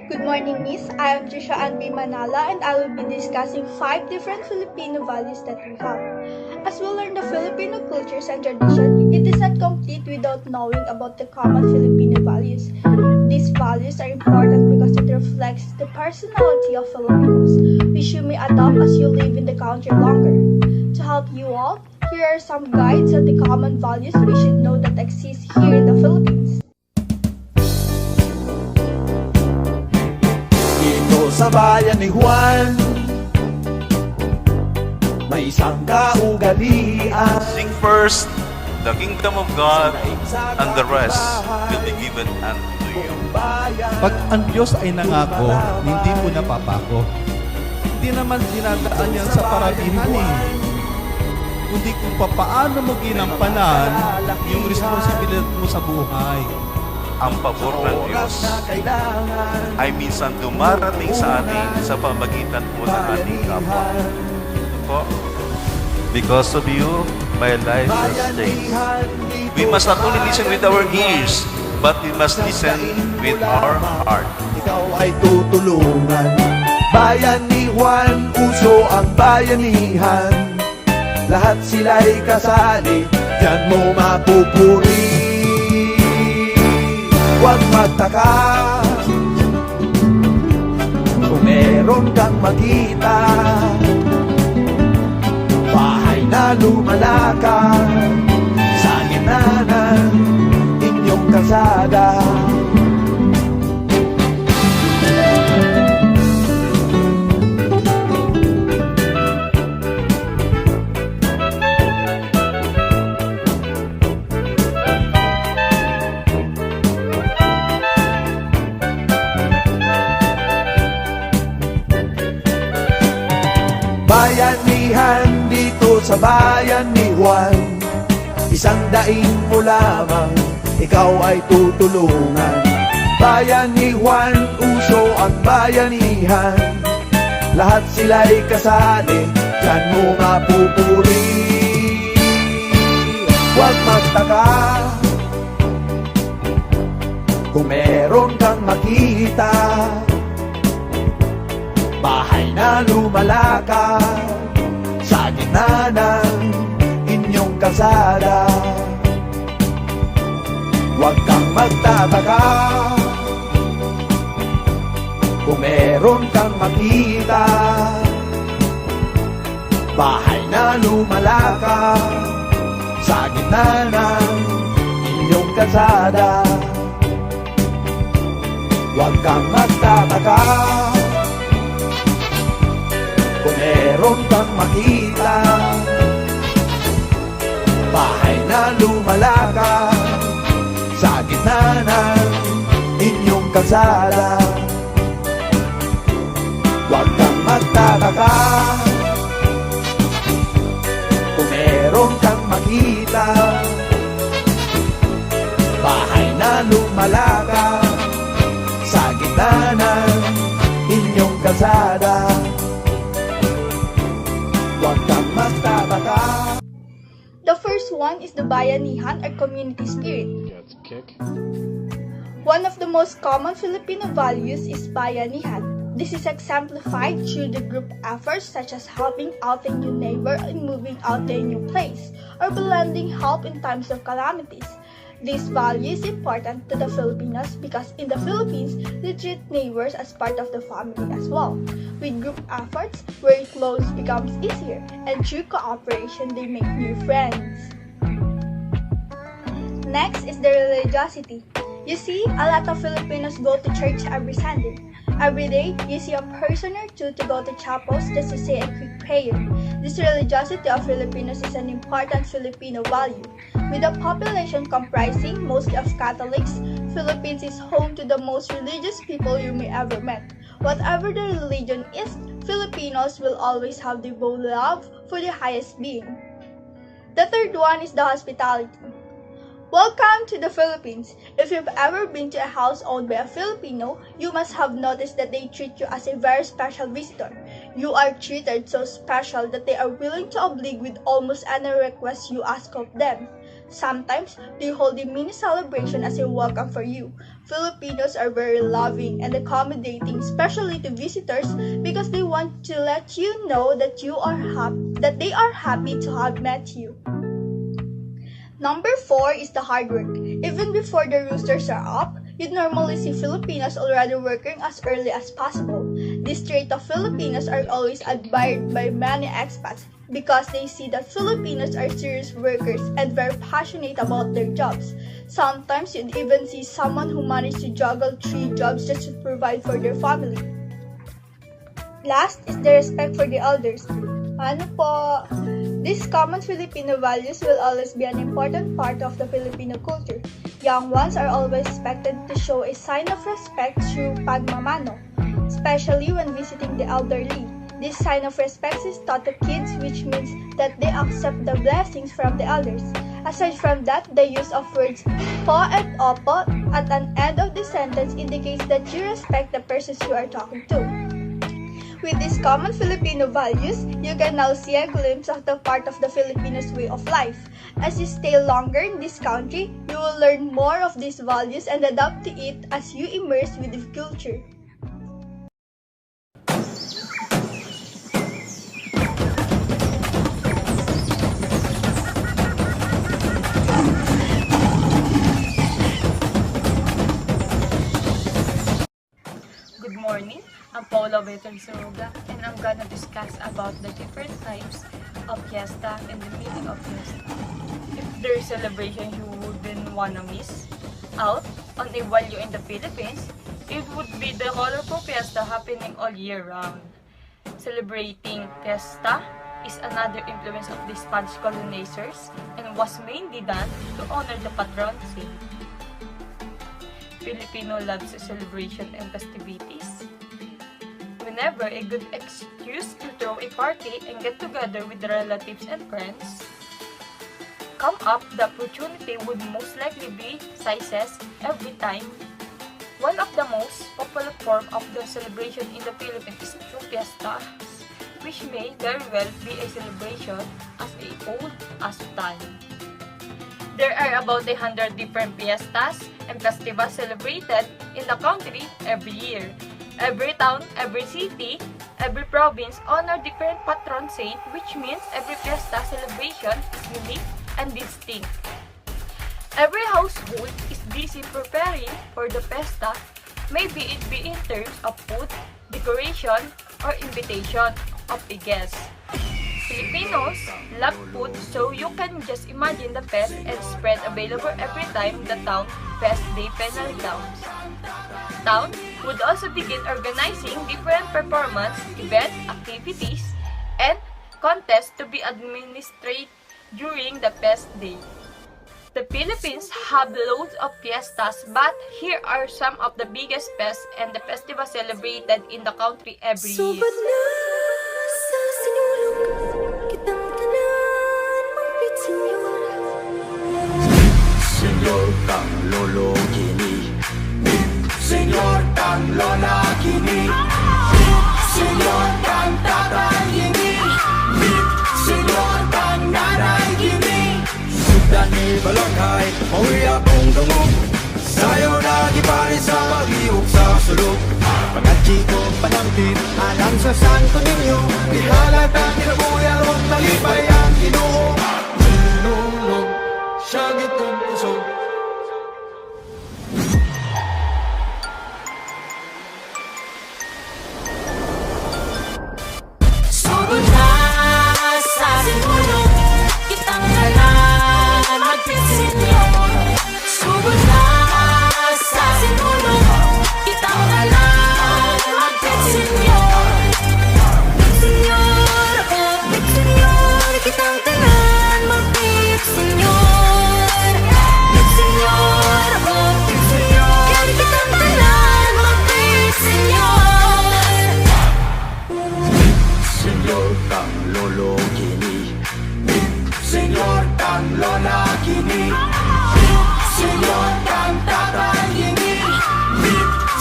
Good morning, Miss. I am Trisha Anbi Manala and I will be discussing 5 different Filipino values that we have. As we learn the Filipino cultures and tradition, it is not complete without knowing about the common Filipino values. These values are important because it reflects the personality of Filipinos, which you may adopt as you live in the country longer. To help you all, here are some guides on the common values we should know that exist here in the Philippines. Sa bayan ni Juan, may isang kaugalian. Seek first the kingdom of God, and the rest will be given unto you. Pag ang Diyos ay nangako, hindi mo napapago. Hindi naman dinadaan yan sa parabihan eh. Kundi kung paano mo ginampanan yung responsibilidad mo sa buhay. Ang pabor ng Diyos ay minsan dumarating sa atin sa pamagitan po ng ating kapwa. Po, because of you, my life has changed. We must not only listen with our ears, but we must listen with our heart. Ikaw ay tutulungan. Bayan ni Juan, uso ang bayanihan. Lahat sila'y kasali, diyan mo mapupuri. Huwag magtaka kung meron kang makita, bahay na lumalakad sa gitna ng inyong kalsada. Bayanihan dito sa bayan ni Juan, isang daing mo lamang, ikaw ay tutulungan. Bayan ni Juan, uso ang bayanihan. Lahat sila'y kasali, diyan mo mapupuri. Huwag magtaka kung meron kang makita, bahay na lumalakad sa gitna ng inyong kalsada. Huwag kang magtataka kung meron kang makita, bahay na lumalakad sa gitna ng inyong kalsada. Huwag kang magtataka kung meron kang makita, bahay na lumalakad sa gitna ng inyong kalsada. Huwag kang magtataka kung meron kang makita, bahay na lumalakad sa gitna ng inyong kalsada. The first one is the bayanihan or community spirit. One of the most common Filipino values is bayanihan. This is exemplified through the group efforts such as helping out a new neighbor in moving out to a new place or lending help in times of calamities. This value is important to the Filipinos because in the Philippines, they treat neighbors as part of the family as well. With group efforts, where close becomes easier, and through cooperation, they make new friends. Next is the religiosity. You see, a lot of Filipinos go to church every Sunday. Every day, you see a person or two to go to chapels just to say a quick prayer. This religiosity of Filipinos is an important Filipino value. With a population comprising mostly of Catholics, Philippines is home to the most religious people you may ever met. Whatever the religion is, Filipinos will always have the devout love for the highest being. The third one is the hospitality. Welcome to the Philippines. If you've ever been to a house owned by a Filipino, you must have noticed that they treat you as a very special visitor. You are treated so special that they are willing to oblige with almost any request you ask of them. Sometimes, they hold a mini celebration as a welcome for you. Filipinos are very loving and accommodating, especially to visitors, because they want to let you know that they are happy to have met you. Number 4 is the hard work. Even before the roosters are up, you'd normally see Filipinos already working as early as possible. This trait of Filipinos are always admired by many expats because they see that Filipinos are serious workers and very passionate about their jobs. Sometimes you'd even see someone who managed to juggle 3 jobs just to provide for their family. Last is the respect for the elders. Ano po? These common Filipino values will always be an important part of the Filipino culture. Young ones are always expected to show a sign of respect through pagmamano, especially when visiting the elderly. This sign of respect is taught to kids, which means that they accept the blessings from the elders. Aside from that, the use of words po and opo at an end of the sentence indicates that you respect the persons you are talking to. With these common Filipino values, you can now see a glimpse of the part of the Filipinos' way of life. As you stay longer in this country, you will learn more of these values and adapt to it as you immerse with the culture. Good morning, I'm Paula Betelsuruga and I'm gonna discuss about the different types of fiesta and the meaning of fiesta. If there's celebration you wouldn't wanna miss out on a value in the Philippines, it would be the colorful fiesta happening all year round. Celebrating fiesta is another influence of the Spanish colonizers and was mainly done to honor the patron saint. Filipino loves celebration and festivities. Whenever a good excuse to throw a party and get together with relatives and friends come up, the opportunity would most likely be sizes every time. One of the most popular form of the celebration in the Philippines is through fiestas, which may very well be a celebration as old as time. There are about 100 different fiestas and festivals celebrated in the country every year. Every town, every city, every province honor different patron saint, which means every fiesta celebration is unique and distinct. Every household is busy preparing for the fiesta, maybe it be in terms of food, decoration, or invitation of a guest. Filipinos love food, so you can just imagine the fest and spread available every time the town fest day finally counts. Town would also begin organizing different performance, event, activities, and contests to be administered during the fest day. The Philippines have loads of fiestas, but here are some of the biggest fests and the festivals celebrated in the country every year. Senyor kang lolo kini, senyor kang lola kini, senyor kang tatay kini, senyor kang nanay kini. Sudan ni balanghay, mauwi akong dungog, sayo na gipari sa pag-iwag sa sulok. Pagkatsi ko panangkin, alam sa santo ninyo, ihalata kinabuyan, talipay ang Ginoo. Nunulog, siyagit kong puso. Sugod na sa simulong kitang halan magpisinyor. Sugod na sa simulong kitang halan magpisinyor. Senyor, oh senyor, kitang tanan magpisinyor. Senyor, oh senyor, kitang tanan magpisinyor. Senyor kang lolo kini, senyor kang lola kini, senyor kang tatay kini,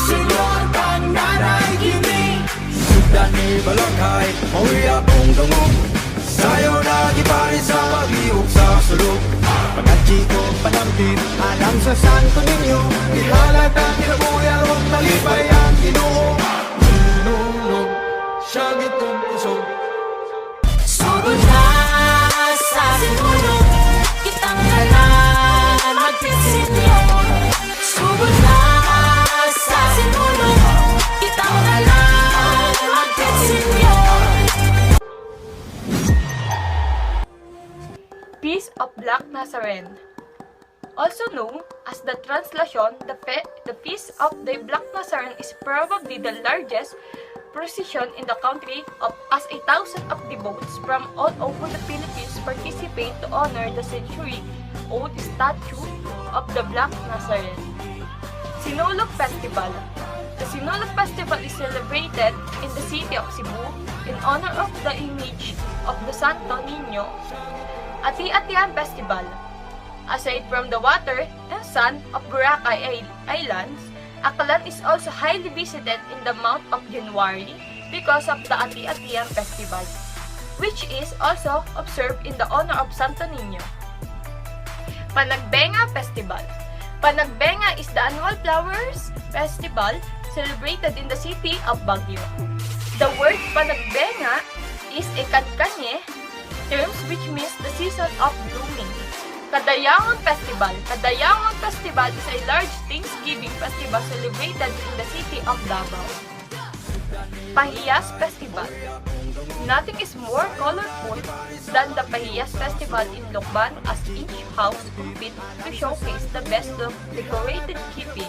senyor kang nanay kini. Sudan ni balanghay, mauwi akong dungog, sayo na gipari sa pag-iwag sa sulok. Pagkat Chico panampin, alang sa Santo Niño, ihalata kinabuyan o talipay ang Ginoo. Nunong, siya gitong kusog. Sugod na sa sinulog, kitang halan magpisinyor. Sugod na sa sinulog, kitang halan magpisinyor. Feast of Black Nazarene. Also known as the Translation, the Feast of the Black Nazarene is probably the largest procession in the country as 1,000 of devotees from all over the Philippines participate to honor the century-old statue of the Black Nazarene. Sinulog Festival. The Sinulog Festival is celebrated in the city of Cebu in honor of the image of the Santo Niño. Ati-Atian Festival. Aside from the water and sun of Boracay Islands, Aklan is also highly visited in the month of January because of the Ati-Atian Festival, which is also observed in the honor of Santo Niño. Panagbenga Festival. Panagbenga is the annual flowers festival celebrated in the city of Baguio. The word Panagbenga is a kankanye terms which means the season of blooming. Kadayangon Festival. Kadayangon Festival is a large Thanksgiving festival celebrated in the city of Davao. Pahiyas Festival. Nothing is more colorful than the Pahiyas Festival in Lokban as each house competes to showcase the best of decorated keeping.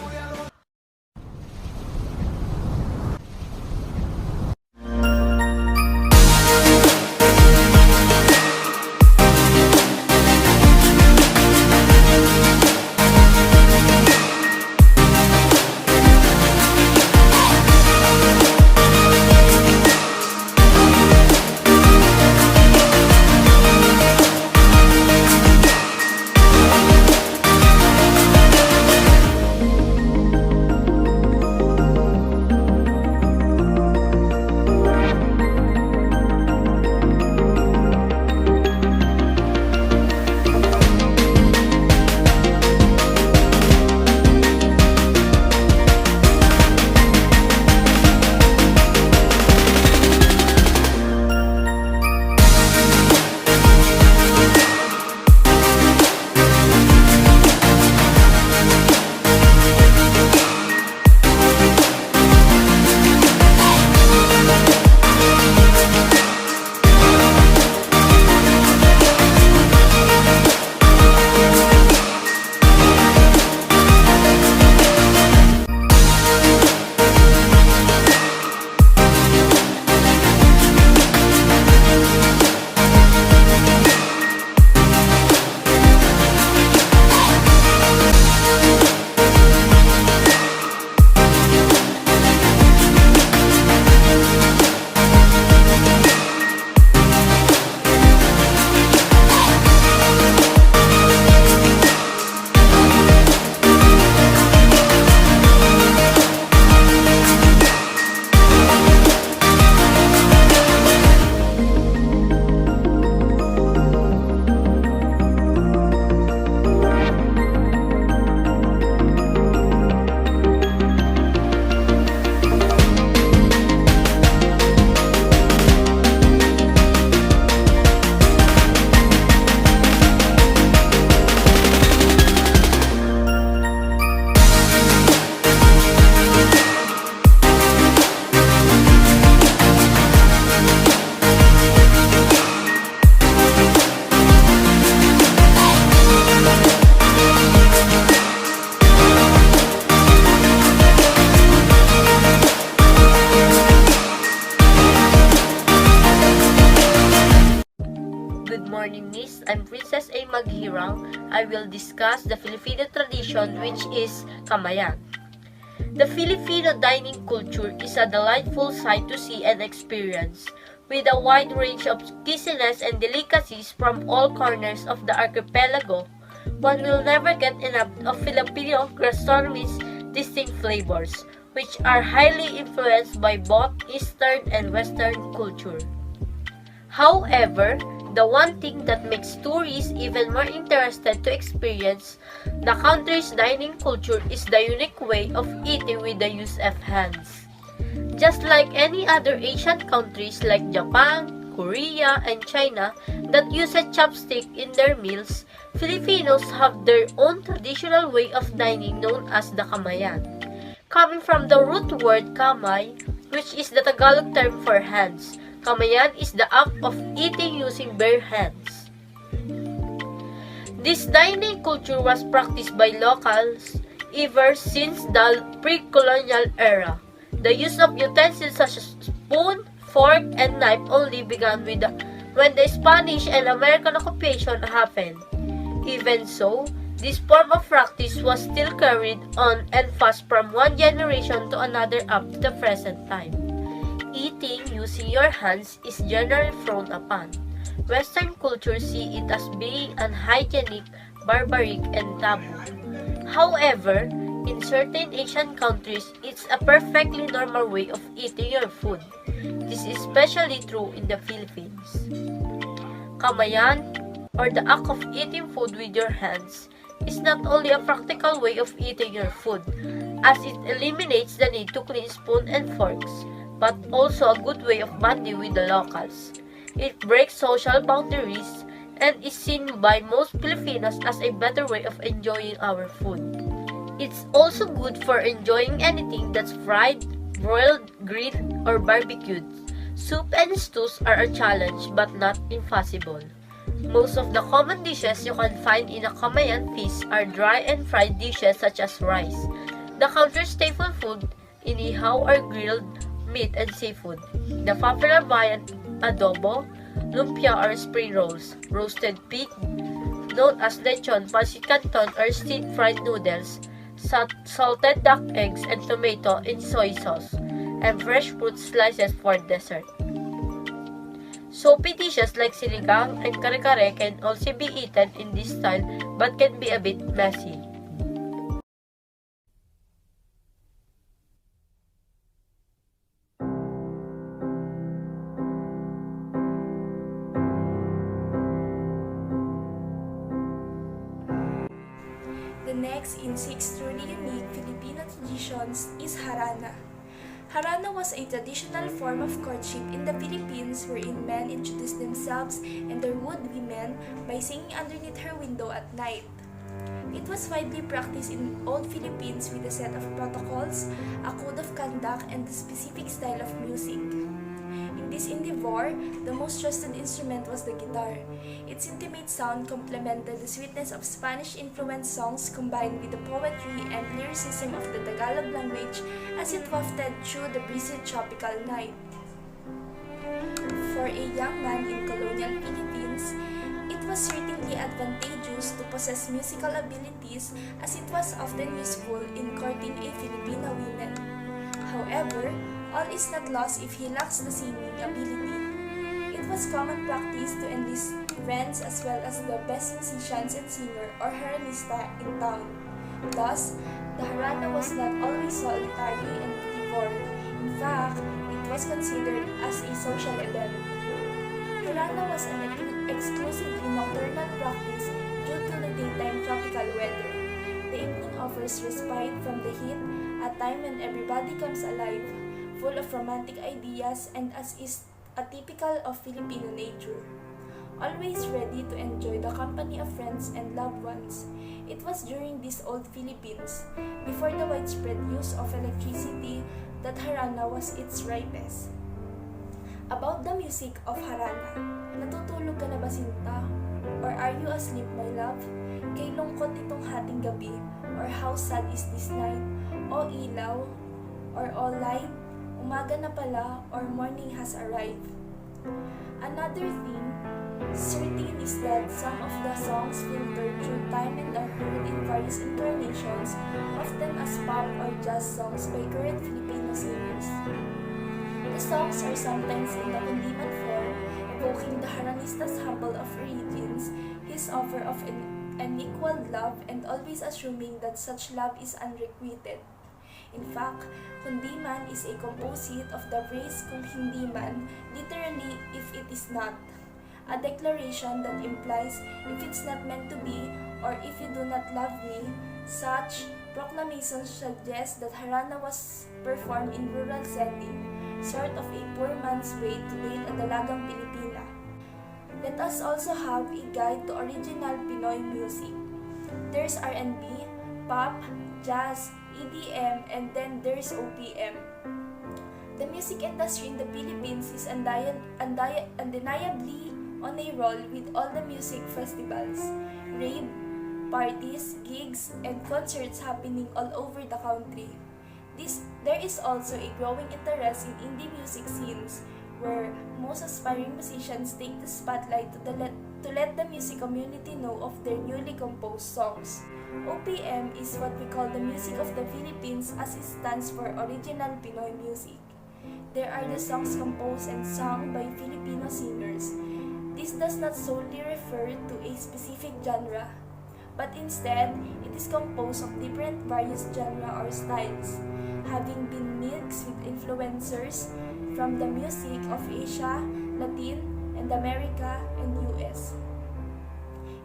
I'm Princess A. Maghirang. I will discuss the Filipino tradition which is kamayan. The Filipino dining culture is a delightful sight to see and experience, with a wide range of cuisines and delicacies from all corners of the archipelago. One will never get enough of Filipino gastronomy's distinct flavors, which are highly influenced by both Eastern and Western culture. However, The one thing that makes tourists even more interested to experience the country's dining culture is the unique way of eating with the use of hands. Just like any other Asian countries like Japan, Korea, and China that use a chopstick in their meals, Filipinos have their own traditional way of dining known as the kamayan. Coming from the root word kamay, which is the Tagalog term for hands, kamayan is the act of eating using bare hands. This dining culture was practiced by locals ever since the pre-colonial era. The use of utensils such as spoon, fork, and knife only began when the Spanish and American occupation happened. Even so, this form of practice was still carried on and passed from one generation to another up to the present time. Eating using your hands is generally frowned upon. Western culture see it as being unhygienic, barbaric, and taboo. However, in certain Asian countries, it's a perfectly normal way of eating your food. This is especially true in the Philippines. Kamayan, or the act of eating food with your hands, is not only a practical way of eating your food, as it eliminates the need to clean spoon and forks, but also a good way of bonding with the locals. It breaks social boundaries and is seen by most Filipinos as a better way of enjoying our food. It's also good for enjoying anything that's fried, broiled, grilled, or barbecued. Soup and stews are a challenge but not impossible. Most of the common dishes you can find in a Kamayan feast are dry and fried dishes such as rice. The country's staple food, inihaw or grilled meat and seafood. The popular variant, adobo, lumpia or spring rolls, roasted pig, known as lechon, pancit canton or stir-fried noodles, salted duck eggs and tomato in soy sauce, and fresh fruit slices for dessert. Soapy dishes like sinigang and kare-kare can also be eaten in this style but can be a bit messy. The next in 6 truly unique Filipino traditions is harana. Harana was a traditional form of courtship in the Philippines wherein men introduced themselves and their wood women by singing underneath her window at night. It was widely practiced in old Philippines with a set of protocols, a code of conduct, and a specific style of music. In this endeavor, the most trusted instrument was the guitar. Its intimate sound complemented the sweetness of Spanish-influenced songs combined with the poetry and lyricism of the Tagalog language as it wafted through the breezy tropical night. For a young man in colonial Philippines, it was certainly advantageous to possess musical abilities as it was often useful in courting a Filipino woman. However, all is not lost if he lacks the singing ability. It was common practice to enlist friends as well as the best musicians and singer or haranista in town. Thus, the harana was not always solitary and devoid. In fact, it was considered as a social event. Harana was an exclusively nocturnal practice due to the daytime tropical weather. The evening offers respite from the heat, a time when everybody comes alive, full of romantic ideas and as is atypical of Filipino nature. Always ready to enjoy the company of friends and loved ones, it was during these old Philippines, before the widespread use of electricity, that harana was its ripest. About the music of harana, natutulog ka na ba sinta? Or are you asleep, my love? Kay lungkot itong hating gabi, or how sad is this night? O ilaw, or o light? Umaga na pala or morning has arrived. Another thing certain is that some of the songs filtered through time and are heard in various incarnations, often as pop or jazz songs by current Filipino singers. The songs are sometimes in the kundiman form, evoking the haranista's humble of origins, his offer of an equal love, and always assuming that such love is unrequited. In fact, kundiman is a composite of the phrase kung hindi man, literally if it is not. a declaration that implies if it's not meant to be or if you do not love me. Such proclamations suggest that harana was performed in rural setting, sort of a poor man's way to date a dalagang Pilipina. Let us also have a guide to original Pinoy music. There's R&B, pop, jazz, EDM, and then there's OPM. The music industry in the Philippines is undeniably on a roll with all the music festivals, rave, parties, gigs, and concerts happening all over the country. There is also a growing interest in indie music scenes, where most aspiring musicians take the spotlight to let the music community know of their newly composed songs. OPM is what we call the music of the Philippines, as it stands for Original Pinoy Music. There are the songs composed and sung by Filipino singers. This does not solely refer to a specific genre, but instead, it is composed of different various genre or styles, having been mixed with influencers from the music of Asia, Latin, and America, and US.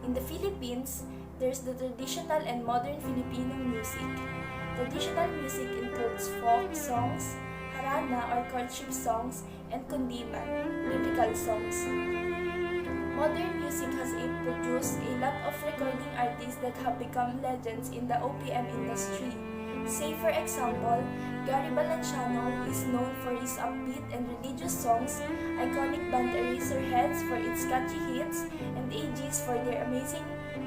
In the Philippines, there's the traditional and modern Filipino music. Traditional music includes folk songs, harana or courtship songs, and kundiman, lyrical songs. Modern music has produced a lot of recording artists that have become legends in the OPM industry. Say for example, Gary Valenciano is known for his upbeat and religious songs, iconic band Eraserheads for its catchy hits, and AGs for their amazing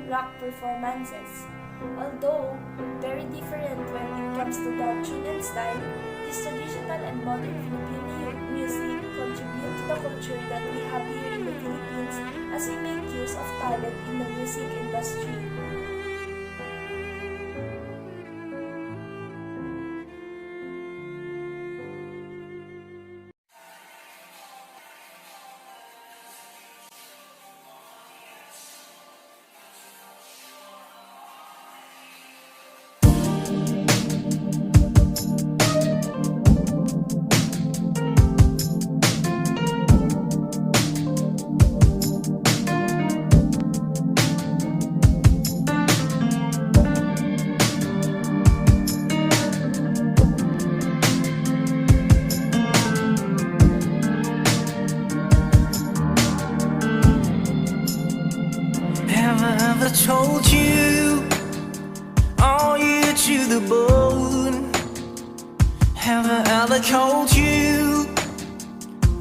rock performances. Although very different when it comes to the tune and style, this traditional and modern Filipino music contribute to the culture that we have here in the Philippines as we make use of talent in the music industry. Have I told you, are you to the bone? Have I ever called you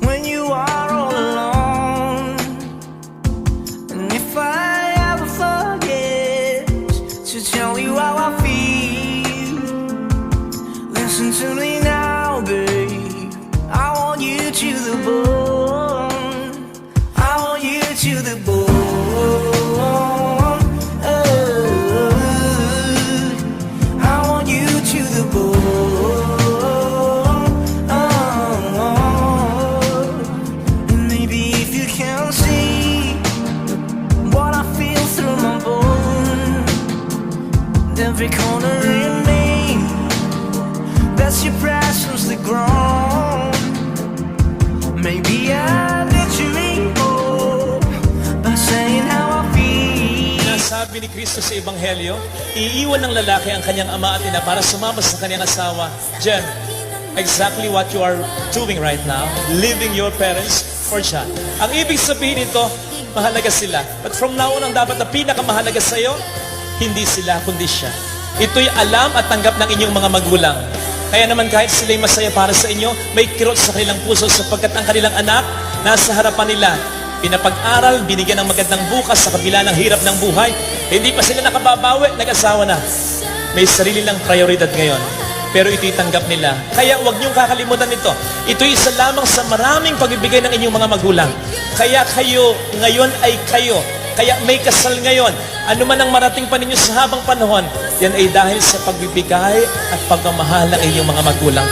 when you are all alone? And if I ever forget to tell you how I feel, listen to me now, babe. I want you to the bone. I want you to the bone. Every corner in me, that's your presence the ground. Maybe I need to recall by saying how I feel. Sabi ni Kristo sa Ebanghelyo, iiwan ng lalaki ang kanyang ama at ina para sumama sa kanyang asawa. Jen, exactly what you are doing right now, leaving your parents for John. Ang ibig sabihin nito, mahalaga sila. But from now on, ang dapat na pinakamahalaga sa iyo, hindi sila, kundi siya. Ito'y alam at tanggap ng inyong mga magulang. Kaya naman kahit sila'y masaya para sa inyo, may kirot sa kanilang puso sapagkat ang kanilang anak nasa harapan nila. Pinapag-aral, binigyan ng magandang bukas sa kabila ng hirap ng buhay. Hindi pa sila nakababawi, nag-asawa na. May sarili lang prioridad ngayon. Pero ito'y tanggap nila. Kaya huwag niyong kakalimutan ito. Ito'y isa lamang sa maraming pagbibigay ng inyong mga magulang. Kaya kayo, ngayon ay kayo. Kaya may kasal ngayon. Ano man ang marating pa ninyo sa habang panahon, yan ay dahil sa pagbibigay at pagmamahal ng inyong mga magulang.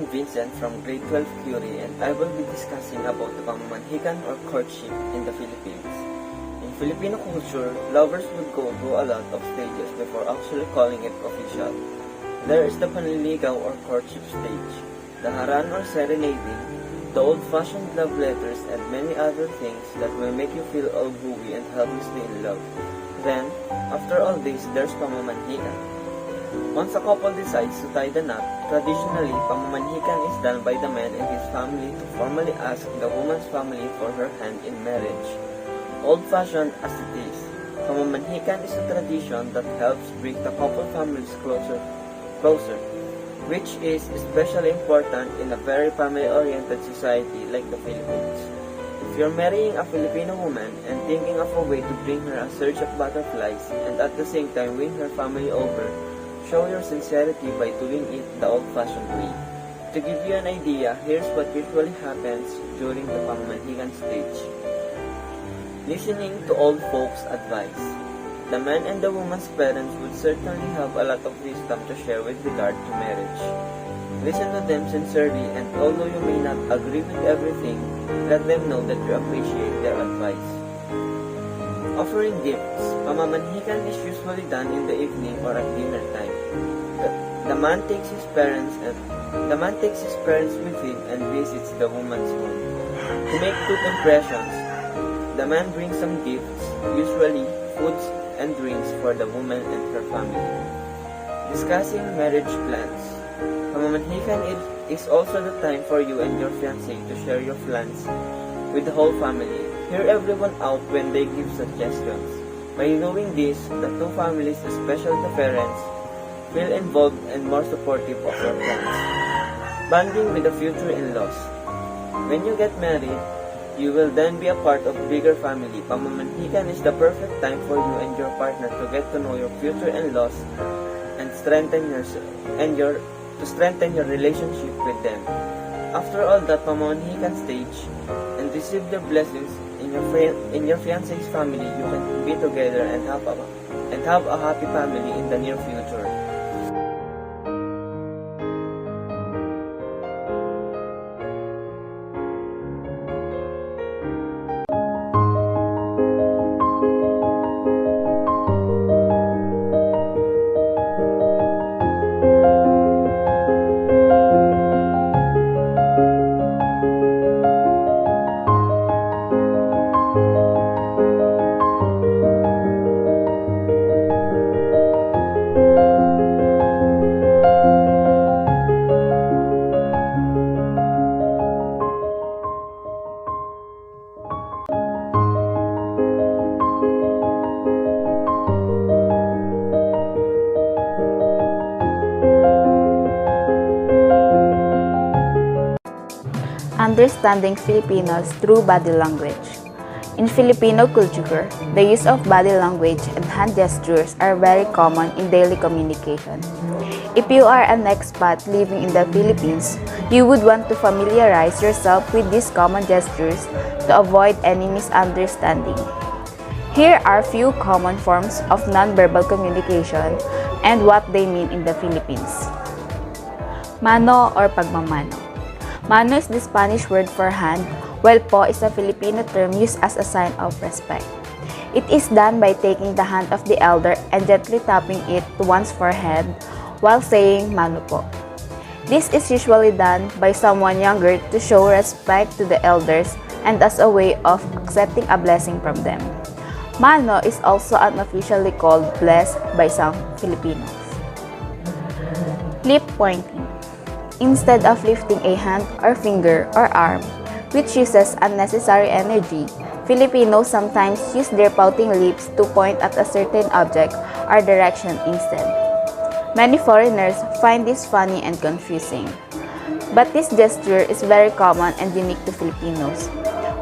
Vincent from grade 12 Curie, and I will be discussing about the pamamanhikan or courtship in the Philippines. In Filipino culture, lovers would go through a lot of stages before actually calling it official. There is the panliligaw or courtship stage, the haran or serenading, the old-fashioned love letters, and many other things that will make you feel all gooey and helplessly in love. Then, after all this, there's pamamanhikan. Once a couple decides to tie the knot, traditionally, pamamanhikan is done by the man and his family to formally ask the woman's family for her hand in marriage. Old-fashioned as it is, pamamanhikan is a tradition that helps bring the couple families closer, which is especially important in a very family-oriented society like the Philippines. If you're marrying a Filipino woman and thinking of a way to bring her a surge of butterflies and at the same time win her family over, show your sincerity by doing it the old-fashioned way. To give you an idea, here's what usually happens during the pamamanhikan stage. Listening to old folks' advice. The man and the woman's parents would certainly have a lot of wisdom to share with regard to marriage. Listen to them sincerely, and although you may not agree with everything, let them know that you appreciate their advice. Offering gifts. Pamamanhikan is usually done in the evening or at dinner time. The man takes his parents with him and visits the woman's home. To make good impressions, the man brings some gifts, usually foods and drinks for the woman and her family. Discussing marriage plans. Pamamanhikan is also the time for you and your fiancé to share your plans with the whole family. Hear everyone out when they give suggestions. By doing this, the two families, especially the parents, feel involved and more supportive of your plans. Bonding with the future in-laws. When you get married, you will then be a part of a bigger family. Pamamanhikan is the perfect time for you and your partner to get to know your future in-laws and strengthen your relationship with them. After all that pamamanhikan stage and receive their blessings in your fiancé's family, you can be together and have a happy family in the near future. Understanding Filipinos through body language. In Filipino culture, the use of body language and hand gestures are very common in daily communication. If you are an expat living in the Philippines, you would want to familiarize yourself with these common gestures to avoid any misunderstanding. Here are few common forms of nonverbal communication and what they mean in the Philippines. Mano or pagmamano. Mano is the Spanish word for hand, while po is a Filipino term used as a sign of respect. It is done by taking the hand of the elder and gently tapping it to one's forehead while saying mano po. This is usually done by someone younger to show respect to the elders and as a way of accepting a blessing from them. Mano is also unofficially called blessed by some Filipinos. Lip pointing. Instead of lifting a hand or finger or arm, which uses unnecessary energy, Filipinos sometimes use their pouting lips to point at a certain object or direction instead. Many foreigners find this funny and confusing. But this gesture is very common and unique to Filipinos.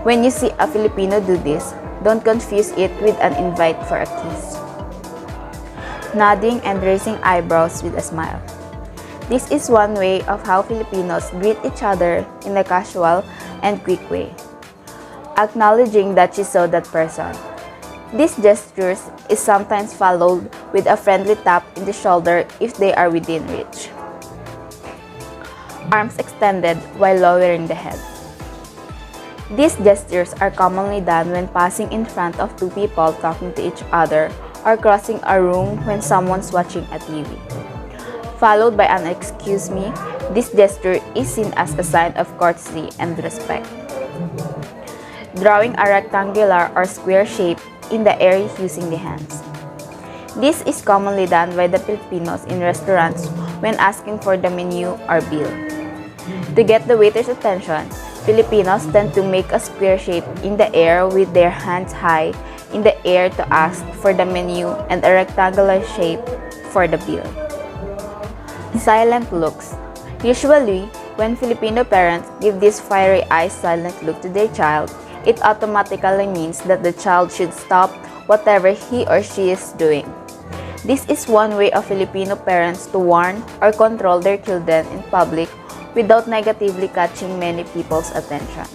When you see a Filipino do this, don't confuse it with an invite for a kiss. Nodding and raising eyebrows with a smile. This is one way of how Filipinos greet each other in a casual and quick way, acknowledging that you saw that person. This gesture is sometimes followed with a friendly tap in the shoulder if they are within reach. arms extended while lowering the head. These gestures are commonly done when passing in front of two people talking to each other or crossing a room when someone's watching a TV. Followed by an "excuse me," this gesture is seen as a sign of courtesy and respect. Drawing a rectangular or square shape in the air using the hands. This is commonly done by the Filipinos in restaurants when asking for the menu or bill. To get the waiter's attention, Filipinos tend to make a square shape in the air with their hands high in the air to ask for the menu and a rectangular shape for the bill. Silent looks. Usually, when Filipino parents give this fiery eyes silent look to their child, it automatically means that the child should stop whatever he or she is doing. This is one way of Filipino parents to warn or control their children in public without negatively catching many people's attention.